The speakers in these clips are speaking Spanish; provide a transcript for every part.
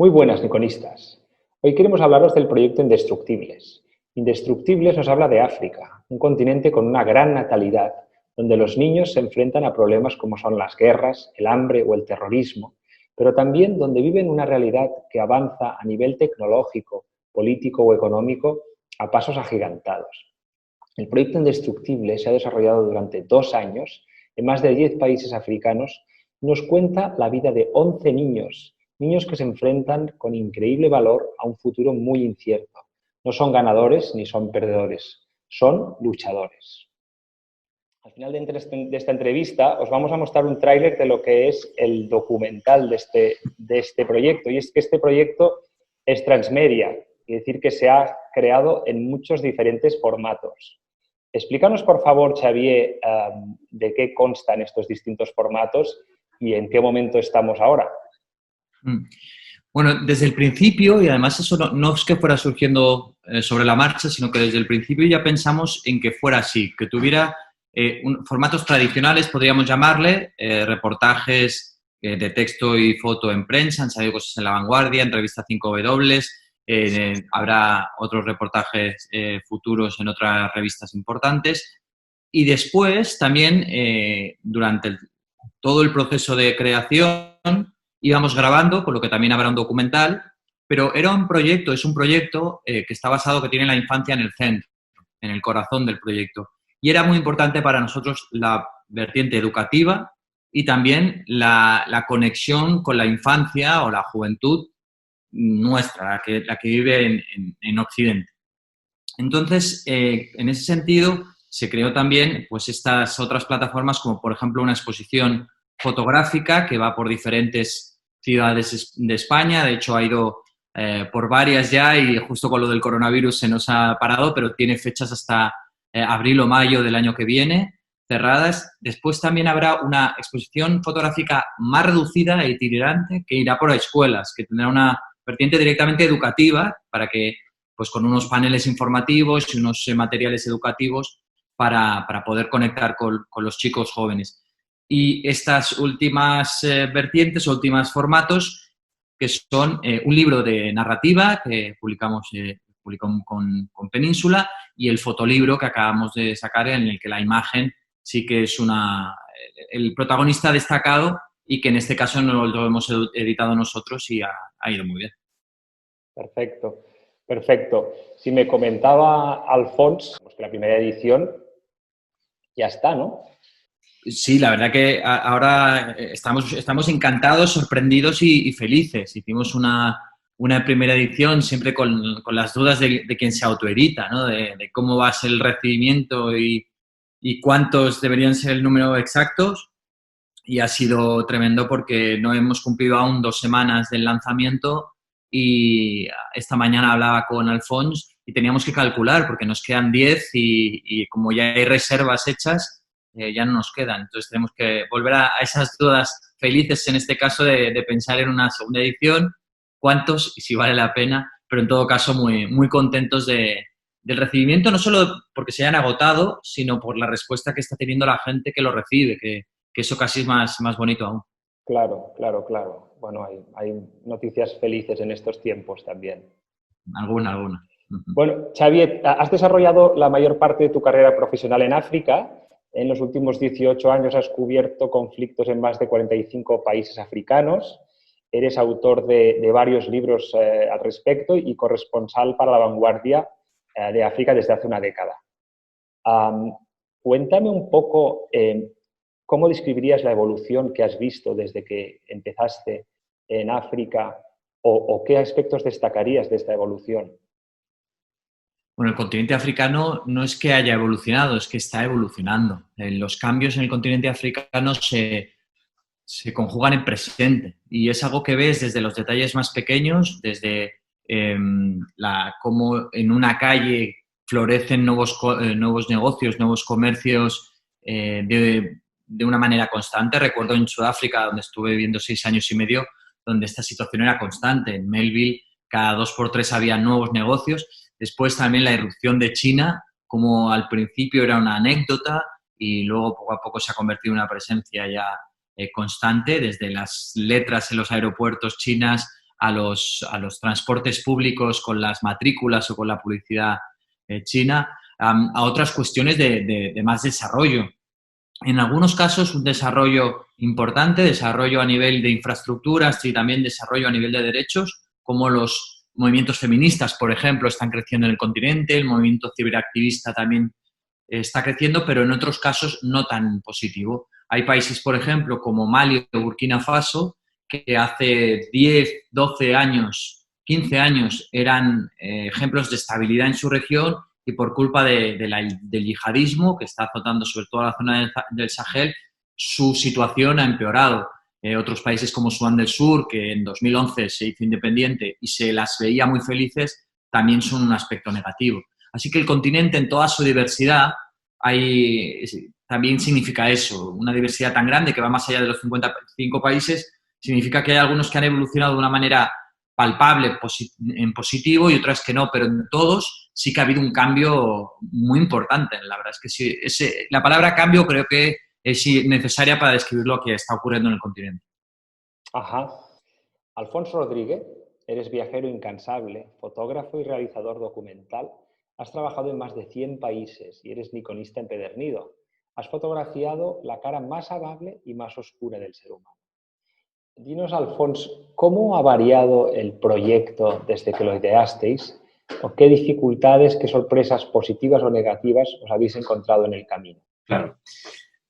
Muy buenas, Niconistas. Hoy queremos hablaros del proyecto Indestructibles. Indestructibles nos habla de África, un continente con una gran natalidad, donde los niños se enfrentan a problemas como son las guerras, el hambre o el terrorismo, pero también donde viven una realidad que avanza a nivel tecnológico, político o económico a pasos agigantados. El proyecto Indestructible se ha desarrollado durante 2 años en más de 10 países africanos y nos cuenta la vida de 11 niños, niños que se enfrentan con increíble valor a un futuro muy incierto. No son ganadores ni son perdedores, son luchadores. Al final de esta entrevista os vamos a mostrar un tráiler de lo que es el documental de este proyecto. Y es que este proyecto es transmedia, es decir, que se ha creado en muchos diferentes formatos. Explícanos, por favor, Xavier, de qué constan estos distintos formatos y en qué momento estamos ahora. Bueno, desde el principio, y además eso no es que fuera surgiendo sobre la marcha, sino que desde el principio ya pensamos en que fuera así, que tuviera formatos tradicionales, podríamos llamarle, reportajes de texto y foto en prensa, han salido cosas en La Vanguardia, en Revista 5W, habrá otros reportajes futuros en otras revistas importantes. Y después también, durante todo el proceso de creación, íbamos grabando, por lo que también habrá un documental, pero es un proyecto que está basado, que tiene la infancia en el centro, en el corazón del proyecto. Y era muy importante para nosotros la vertiente educativa y también la conexión con la infancia o la juventud nuestra, la que vive en Occidente. Entonces, en ese sentido, se creó también pues, estas otras plataformas, como por ejemplo una exposición fotográfica que va por diferentes ciudades de España. De hecho, ha ido por varias ya y justo con lo del coronavirus se nos ha parado, pero tiene fechas hasta abril o mayo del año que viene cerradas. Después también habrá una exposición fotográfica más reducida e itinerante que irá por escuelas, que tendrá una vertiente directamente educativa para que, pues con unos paneles informativos y unos materiales educativos para poder conectar con los chicos jóvenes. Y estas últimas vertientes, últimos formatos, que son un libro de narrativa que publicamos con Península y el fotolibro que acabamos de sacar, en el que la imagen sí que es el protagonista destacado y que en este caso no lo hemos editado nosotros y ha ido muy bien. Perfecto, perfecto. Si me comentaba Alfons, pues que la primera edición ya está, ¿no? Sí, la verdad que ahora estamos encantados, sorprendidos y felices. Hicimos una primera edición siempre con las dudas de quién se autoedita, ¿no? De cómo va a ser el recibimiento y cuántos deberían ser el número exactos. Y ha sido tremendo porque no hemos cumplido aún 2 semanas del lanzamiento y esta mañana hablaba con Alfons y teníamos que calcular porque nos quedan 10 y como ya hay reservas hechas, ya no nos quedan. Entonces tenemos que volver a esas dudas felices, en este caso, de pensar en una segunda edición, cuántos y si vale la pena, pero en todo caso muy, muy contentos del recibimiento, no solo porque se hayan agotado, sino por la respuesta que está teniendo la gente que lo recibe, que eso casi es más bonito aún. Claro, claro, claro. Bueno, hay noticias felices en estos tiempos también. Alguna. Bueno, Xavier, has desarrollado la mayor parte de tu carrera profesional en África. En los últimos 18 años has cubierto conflictos en más de 45 países africanos. Eres autor de varios libros al respecto y corresponsal para La Vanguardia de África desde hace una década. Cuéntame un poco cómo describirías la evolución que has visto desde que empezaste en África o qué aspectos destacarías de esta evolución. Bueno, el continente africano no es que haya evolucionado, es que está evolucionando. Los cambios en el continente africano se conjugan en presente y es algo que ves desde los detalles más pequeños, desde cómo en una calle florecen nuevos negocios, nuevos comercios de una manera constante. Recuerdo en Sudáfrica, donde estuve viviendo 6 años y medio, donde esta situación era constante. En Melville, cada 2 por 3 había nuevos negocios. Después también la irrupción de China, como al principio era una anécdota y luego poco a poco se ha convertido en una presencia ya constante, desde las letras en los aeropuertos chinas a los transportes públicos con las matrículas o con la publicidad china, a otras cuestiones de más desarrollo. En algunos casos, un desarrollo importante, desarrollo a nivel de infraestructuras y también desarrollo a nivel de derechos, como los movimientos feministas, por ejemplo, están creciendo en el continente, el movimiento ciberactivista también está creciendo, pero en otros casos no tan positivo. Hay países, por ejemplo, como Mali o Burkina Faso, que hace 10, 12 años, 15 años eran ejemplos de estabilidad en su región y por culpa del yihadismo que está azotando sobre todo la zona del Sahel, su situación ha empeorado. Otros países como Sudán del Sur, que en 2011 se hizo independiente y se las veía muy felices, también son un aspecto negativo. Así que el continente en toda su diversidad también significa eso, una diversidad tan grande que va más allá de los 55 países, significa que hay algunos que han evolucionado de una manera palpable en positivo y otras que no, pero en todos sí que ha habido un cambio muy importante. La verdad es que sí, la palabra cambio creo que es necesaria para describir lo que está ocurriendo en el continente. Ajá. Alfonso Rodríguez, eres viajero incansable, fotógrafo y realizador documental. Has trabajado en más de 100 países y eres nikonista empedernido. Has fotografiado la cara más amable y más oscura del ser humano. Dinos, Alfonso, ¿cómo ha variado el proyecto desde que lo ideasteis? ¿O qué dificultades, qué sorpresas positivas o negativas os habéis encontrado en el camino? Claro.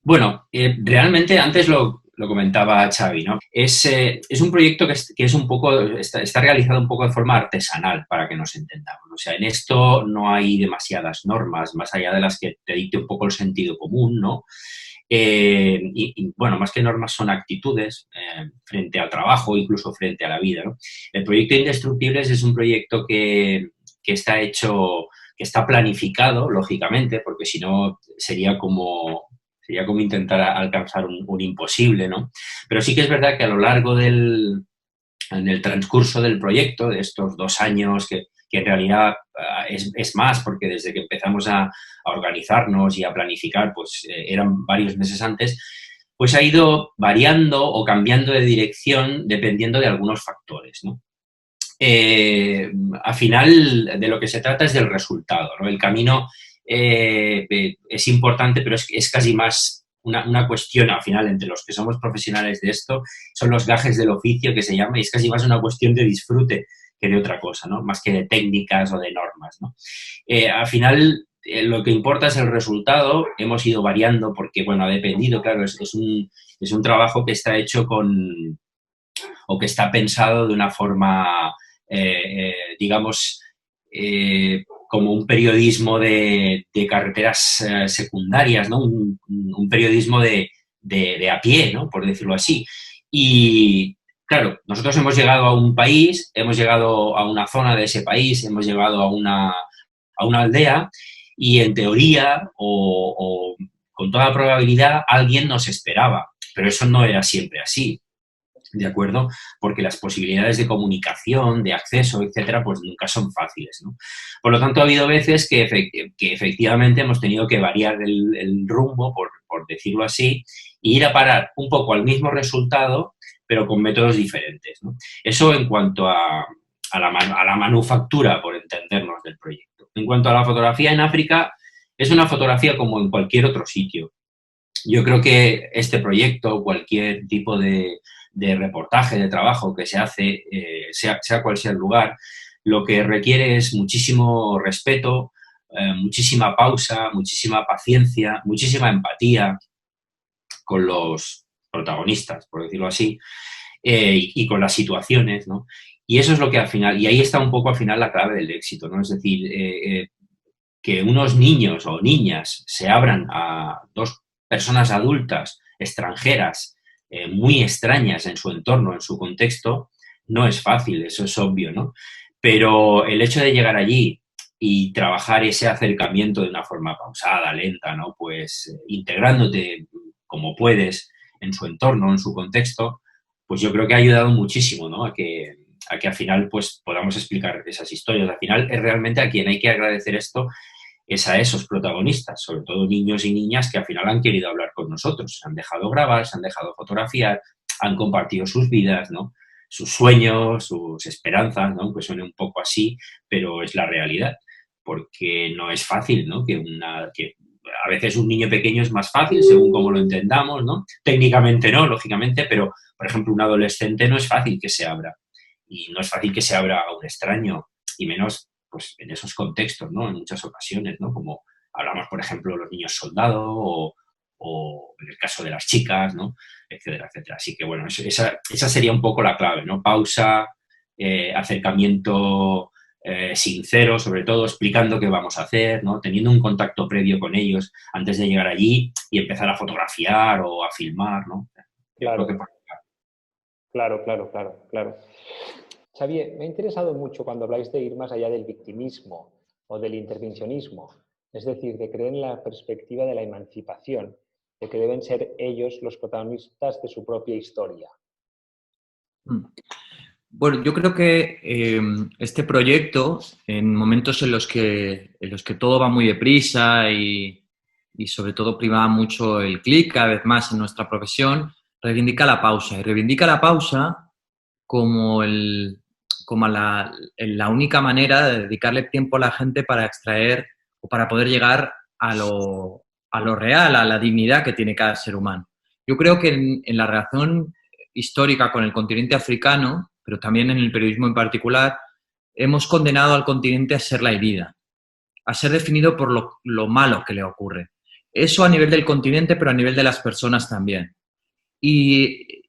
Bueno, realmente antes lo comentaba Xavi, ¿no? Es un proyecto que es un poco, está realizado un poco de forma artesanal, para que nos entendamos. O sea, en esto no hay demasiadas normas, más allá de las que te dicte un poco el sentido común, ¿no? Bueno, más que normas son actitudes frente al trabajo, incluso frente a la vida, ¿no? El proyecto Indestructibles es un proyecto que está hecho, que está planificado, lógicamente, porque si no sería como intentar alcanzar un imposible, ¿no? Pero sí que es verdad que a lo largo en el transcurso del proyecto, de estos 2 años, que en realidad es más, porque desde que empezamos a organizarnos y a planificar, pues eran varios meses antes, pues ha ido variando o cambiando de dirección dependiendo de algunos factores, ¿no? Al final, de lo que se trata es del resultado, ¿no? El camino es importante, pero es casi más una cuestión, al final, entre los que somos profesionales de esto, son los gajes del oficio, que se llama, y es casi más una cuestión de disfrute que de otra cosa, ¿no? Más que de técnicas o de normas, ¿no? Al final, lo que importa es el resultado. Hemos ido variando porque, bueno, ha dependido, claro, es un trabajo que está hecho o que está pensado de una forma, digamos, como un periodismo de carreteras secundarias, ¿no? Un periodismo de a pie, ¿no? Por decirlo así. Y, claro, nosotros hemos llegado a un país, hemos llegado a una zona de ese país, hemos llegado a una aldea y, en teoría, o con toda probabilidad, alguien nos esperaba. Pero eso no era siempre así. ¿De acuerdo? Porque las posibilidades de comunicación, de acceso, etcétera, pues nunca son fáciles, ¿no? Por lo tanto, ha habido veces que efectivamente hemos tenido que variar el rumbo, por decirlo así, e ir a parar un poco al mismo resultado, pero con métodos diferentes, ¿no? Eso en cuanto a la manufactura, por entendernos, del proyecto. En cuanto a la fotografía en África, es una fotografía como en cualquier otro sitio. Yo creo que este proyecto, cualquier tipo de reportaje, de trabajo que se hace, sea cual sea el lugar, lo que requiere es muchísimo respeto, muchísima pausa, muchísima paciencia, muchísima empatía con los protagonistas, por decirlo así, y con las situaciones, ¿no? Y eso es lo que al final, y ahí está un poco al final la clave del éxito, ¿no? Es decir, que unos niños o niñas se abran a 2 personas adultas, extranjeras, muy extrañas en su entorno, en su contexto, no es fácil, eso es obvio, ¿no? Pero el hecho de llegar allí y trabajar ese acercamiento de una forma pausada, lenta, ¿no? Pues integrándote como puedes en su entorno, en su contexto, pues yo creo que ha ayudado muchísimo, ¿no? A que al final pues podamos explicar esas historias. Al final es realmente a quien hay que agradecer esto es a esos protagonistas, sobre todo niños y niñas que al final han querido hablar con nosotros, se han dejado grabar, se han dejado fotografiar, han compartido sus vidas, ¿no? sus sueños, sus esperanzas, ¿no? Pues suene un poco así, pero es la realidad, porque no es fácil, ¿no? Que a veces un niño pequeño es más fácil según cómo lo entendamos, ¿no? Técnicamente no, lógicamente, pero, por ejemplo, un adolescente no es fácil que se abra. Y no es fácil que se abra a un extraño, y menos pues, en esos contextos, ¿no? En muchas ocasiones, ¿no? Como hablamos, por ejemplo, de los niños soldado o en el caso de las chicas, ¿no? Etcétera, etcétera. Así que, bueno, esa sería un poco la clave, ¿no? Pausa, acercamiento sincero, sobre todo, explicando qué vamos a hacer, ¿no? Teniendo un contacto previo con ellos antes de llegar allí y empezar a fotografiar o a filmar, ¿no? Claro, claro. Xavier, me ha interesado mucho cuando habláis de ir más allá del victimismo o del intervencionismo, es decir, de creer en la perspectiva de la emancipación, de que deben ser ellos los protagonistas de su propia historia. Bueno, yo creo que este proyecto, en momentos en los que todo va muy deprisa y sobre todo prima mucho el clic cada vez más en nuestra profesión, reivindica la pausa. Y reivindica la pausa como la única manera de dedicarle tiempo a la gente para extraer o para poder llegar a lo real, a la dignidad que tiene cada ser humano. Yo creo que en la relación histórica con el continente africano, pero también en el periodismo en particular, hemos condenado al continente a ser la herida, a ser definido por lo malo que le ocurre. Eso a nivel del continente, pero a nivel de las personas también. Y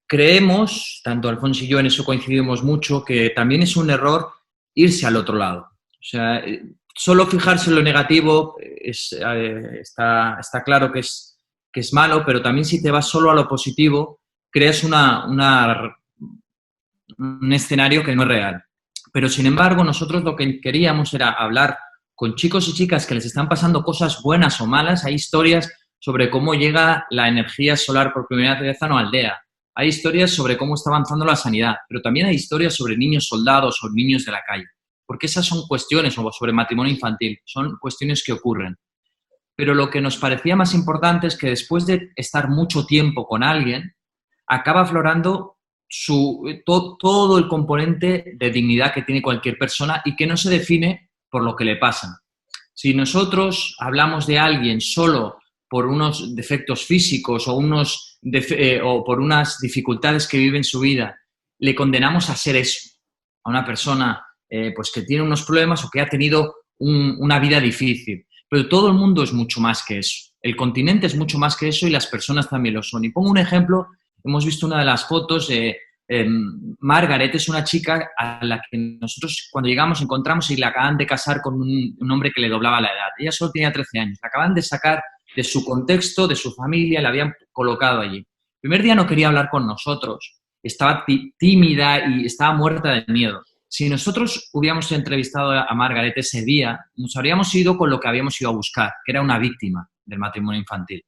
creemos, tanto Alfonso y yo en eso coincidimos mucho, que también es un error irse al otro lado. O sea, solo fijarse en lo negativo está claro que es malo, pero también si te vas solo a lo positivo, creas un escenario que no es real. Pero, sin embargo, nosotros lo que queríamos era hablar con chicos y chicas que les están pasando cosas buenas o malas. Hay historias sobre cómo llega la energía solar por primera vez a una aldea. Hay historias sobre cómo está avanzando la sanidad, pero también hay historias sobre niños soldados o niños de la calle. Porque esas son cuestiones, o sobre matrimonio infantil, son cuestiones que ocurren. Pero lo que nos parecía más importante es que después de estar mucho tiempo con alguien, acaba aflorando todo el componente de dignidad que tiene cualquier persona y que no se define por lo que le pasa. Si nosotros hablamos de alguien solo por unos defectos físicos o por unas dificultades que vive en su vida, le condenamos a ser eso, a una persona pues que tiene unos problemas o que ha tenido una vida difícil. Pero todo el mundo es mucho más que eso. El continente es mucho más que eso y las personas también lo son. Y pongo un ejemplo. Hemos visto una de las fotos de Margaret, es una chica a la que nosotros cuando llegamos encontramos y la acaban de casar con un hombre que le doblaba la edad. Ella solo tenía 13 años. La acaban de sacar de su contexto, de su familia, la habían colocado allí. El primer día no quería hablar con nosotros. Estaba tímida y estaba muerta de miedo. Si nosotros hubiéramos entrevistado a Margaret ese día, nos habríamos ido con lo que habíamos ido a buscar, que era una víctima del matrimonio infantil.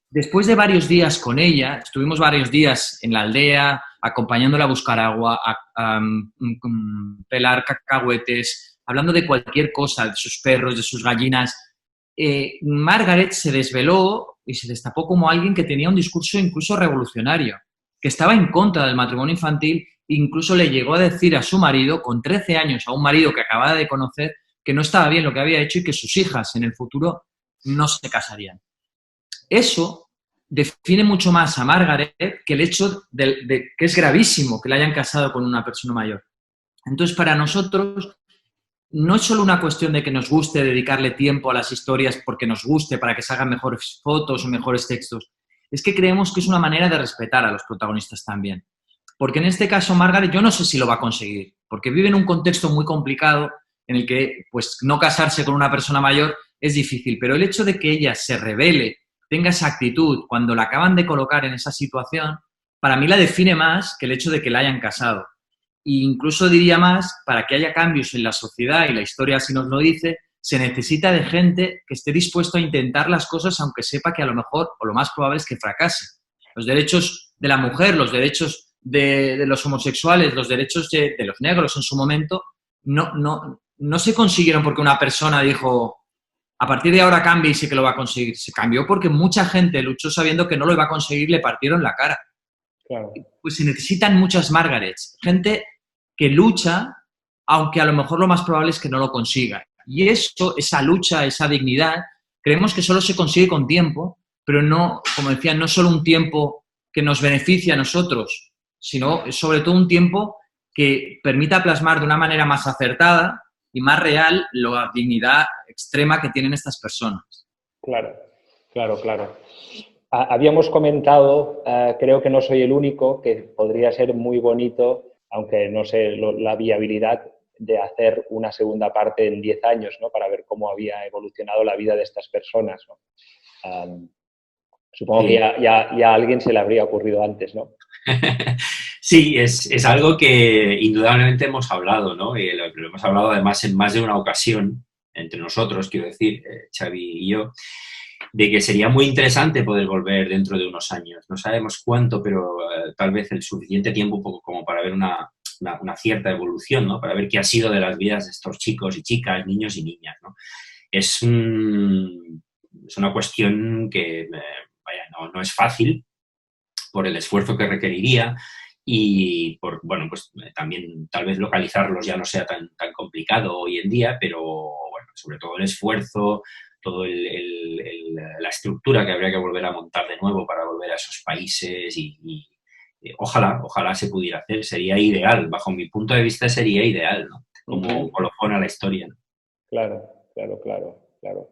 Después de varios días con ella, estuvimos varios días en la aldea, acompañándola a buscar agua, a pelar cacahuetes, hablando de cualquier cosa, de sus perros, de sus gallinas. Margaret se desveló y se destapó como alguien que tenía un discurso incluso revolucionario, que estaba en contra del matrimonio infantil. Incluso le llegó a decir a su marido, con 13 años, a un marido que acababa de conocer, que no estaba bien lo que había hecho y que sus hijas en el futuro no se casarían. Eso define mucho más a Margaret que el hecho de que es gravísimo que la hayan casado con una persona mayor. Entonces, para nosotros, no es solo una cuestión de que nos guste dedicarle tiempo a las historias porque nos guste, para que salgan mejores fotos o mejores textos. Es que creemos que es una manera de respetar a los protagonistas también. Porque en este caso, Margaret, yo no sé si lo va a conseguir, porque vive en un contexto muy complicado en el que pues, no casarse con una persona mayor es difícil, pero el hecho de que ella se revele, tenga esa actitud cuando la acaban de colocar en esa situación, para mí la define más que el hecho de que la hayan casado. E incluso diría más, para que haya cambios en la sociedad, y la historia así nos lo dice, se necesita de gente que esté dispuesto a intentar las cosas aunque sepa que a lo mejor o lo más probable es que fracase. Los derechos de la mujer, los derechos de los homosexuales, los derechos de los negros en su momento, no se consiguieron porque una persona dijo a partir de ahora cambia y sé que lo va a conseguir. Se cambió porque mucha gente luchó sabiendo que no lo iba a conseguir y le partieron la cara. Claro. Pues se necesitan muchas Margarets, gente que lucha, aunque a lo mejor lo más probable es que no lo consiga. Y eso, esa lucha, esa dignidad, creemos que solo se consigue con tiempo, pero no, como decía, no solo un tiempo que nos beneficie a nosotros, sino sobre todo un tiempo que permita plasmar de una manera más acertada y más real la dignidad extrema que tienen estas personas. Claro, claro, claro. Habíamos comentado, creo que no soy el único, que podría ser muy bonito, aunque no sé la viabilidad de hacer una segunda parte en 10 años, ¿no? Para ver cómo había evolucionado la vida de estas personas, ¿no? Supongo Sí. que ya a alguien se le habría ocurrido antes, ¿no? Sí, es algo que indudablemente hemos hablado, ¿no? Y lo hemos hablado además en más de una ocasión, entre nosotros, quiero decir, Xavi y yo, de que sería muy interesante poder volver dentro de unos años. No sabemos cuánto, pero tal vez el suficiente tiempo un poco como para ver una cierta evolución, ¿no? Para ver qué ha sido de las vidas de estos chicos y chicas, niños y niñas, ¿no? Es una cuestión que, vaya, no es fácil por el esfuerzo que requeriría y por, bueno, pues también tal vez localizarlos ya no sea tan complicado hoy en día, pero bueno, sobre todo el esfuerzo, todo la estructura que habría que volver a montar de nuevo para volver a esos países y ojalá se pudiera hacer, sería ideal, bajo mi punto de vista sería ideal, ¿no? Como colofón a la historia, ¿no? Claro, claro, claro, claro.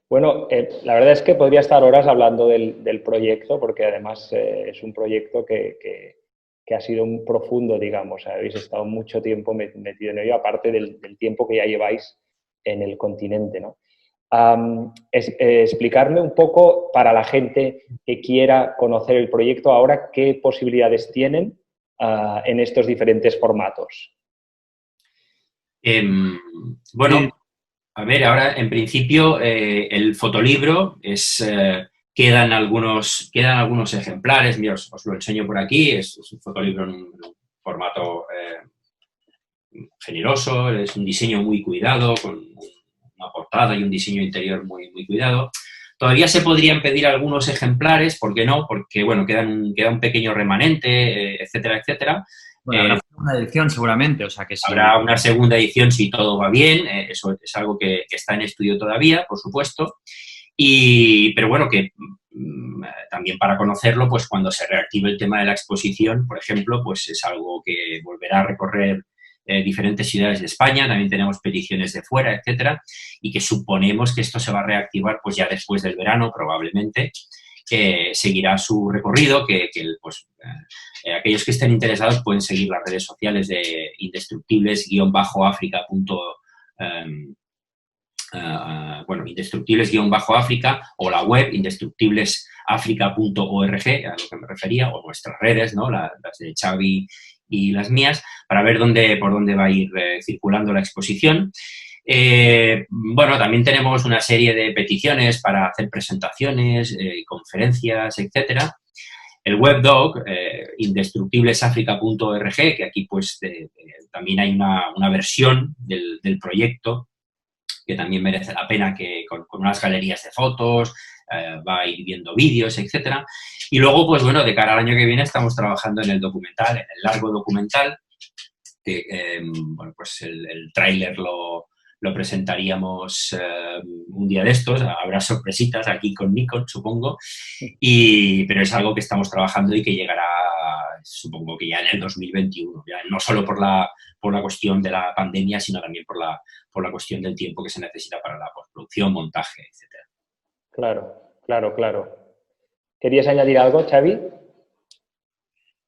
Bueno, la verdad es que podría estar horas hablando del proyecto, porque además es un proyecto que ha sido un profundo, digamos. Habéis estado mucho tiempo metido en ello, aparte del tiempo que ya lleváis en el continente, ¿no? Explicarme un poco para la gente que quiera conocer el proyecto ahora, qué posibilidades tienen en estos diferentes formatos. Bueno, a ver, ahora en principio el fotolibro quedan algunos ejemplares, mira, os lo enseño por aquí, es un fotolibro en un formato generoso, es un diseño muy cuidado, con una portada y un diseño interior muy, muy cuidado. Todavía se podrían pedir algunos ejemplares, ¿por qué no? Porque, bueno, queda un pequeño remanente, etcétera, etcétera. Bueno, habrá una edición seguramente, o sea que sí. Habrá una segunda edición si todo va bien, eso es algo que está en estudio todavía, por supuesto. Pero bueno, que también para conocerlo, pues cuando se reactive el tema de la exposición, por ejemplo, pues es algo que volverá a recorrer diferentes ciudades de España, también tenemos peticiones de fuera, etcétera, y que suponemos que esto se va a reactivar pues ya después del verano, probablemente, que seguirá su recorrido, aquellos que estén interesados pueden seguir las redes sociales de indestructibles-africa. Indestructibles-África o la web indestructiblesafrica.org, a lo que me refería, o nuestras redes, ¿no? Las de Xavi y las mías, para ver por dónde va a ir circulando la exposición. Bueno, también tenemos una serie de peticiones para hacer presentaciones, conferencias, etcétera. El webdoc, indestructiblesafrica.org, que aquí pues también hay una versión del proyecto que también merece la pena, que con unas galerías de fotos, va a ir viendo vídeos, etcétera. Y luego, pues bueno, de cara al año que viene estamos trabajando en el documental, en el largo documental, que, bueno, pues el tráiler lo presentaríamos un día de estos, habrá sorpresitas aquí con Nikon, supongo, pero es algo que estamos trabajando y que llegará, supongo que ya en el 2021, ya no solo por la cuestión de la pandemia, sino también por la cuestión del tiempo que se necesita para la postproducción, montaje, etcétera. Claro. ¿Querías añadir algo, Xavi?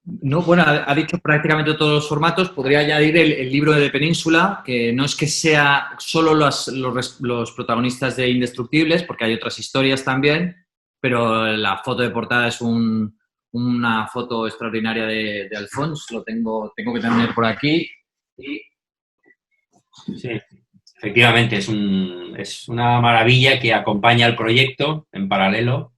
No, bueno, ha dicho prácticamente todos los formatos. Podría añadir el libro de Península, que no es que sea solo los protagonistas de Indestructibles, porque hay otras historias también, pero la foto de portada es una foto extraordinaria de Alphonse. Lo tengo que tener por aquí. Sí, efectivamente, es una maravilla que acompaña al proyecto en paralelo.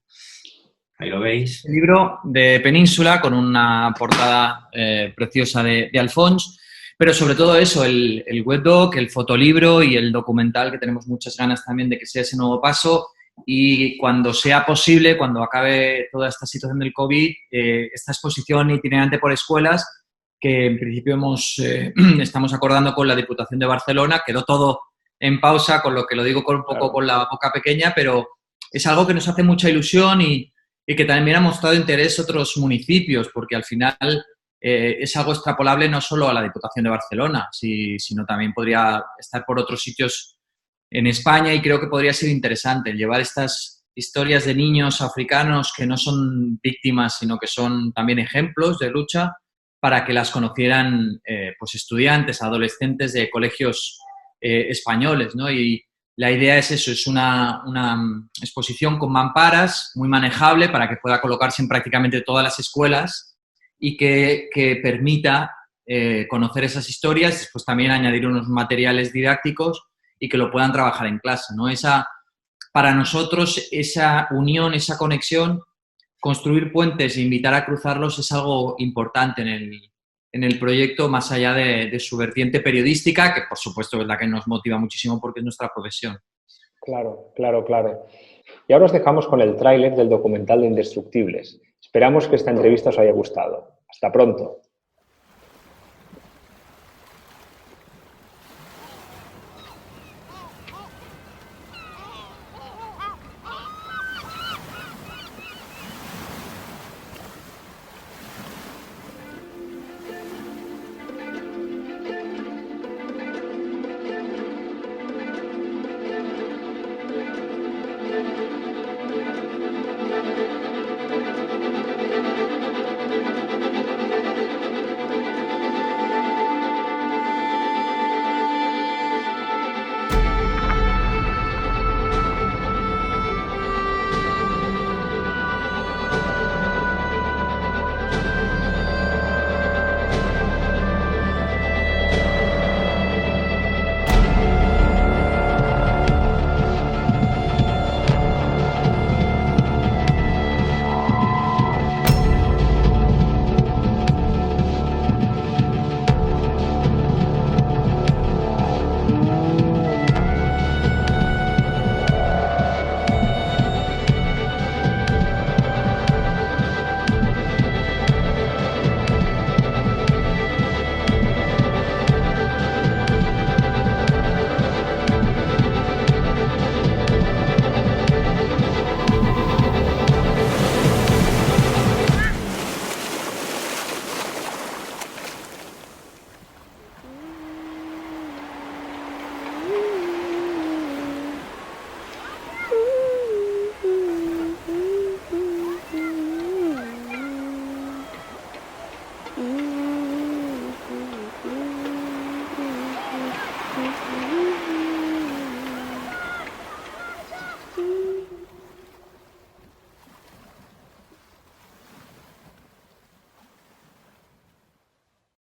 Ahí lo veis. El libro de Península con una portada preciosa de Alphonse, pero sobre todo eso, el webdoc, el fotolibro y el documental, que tenemos muchas ganas también de que sea ese nuevo paso, y cuando sea posible, cuando acabe toda esta situación del COVID, esta exposición itinerante por escuelas, que en principio estamos acordando con la Diputación de Barcelona, quedó todo en pausa, con lo que lo digo con un poco con la boca pequeña, pero es algo que nos hace mucha ilusión y que también ha mostrado interés otros municipios, porque al final es algo extrapolable no solo a la Diputación de Barcelona, sino también podría estar por otros sitios en España, y creo que podría ser interesante llevar estas historias de niños africanos que no son víctimas, sino que son también ejemplos de lucha, para que las conocieran pues estudiantes, adolescentes de colegios españoles, ¿no? Y la idea es eso, es una exposición con mamparas, muy manejable, para que pueda colocarse en prácticamente todas las escuelas y que permita conocer esas historias, después también añadir unos materiales didácticos y que lo puedan trabajar en clase, ¿no? Para nosotros, esa unión, esa conexión, construir puentes e invitar a cruzarlos es algo importante en el proyecto, más allá de su vertiente periodística, que por supuesto es la que nos motiva muchísimo porque es nuestra profesión. Claro, claro, claro. Y ahora os dejamos con el tráiler del documental de Indestructibles. Esperamos que esta entrevista os haya gustado. Hasta pronto.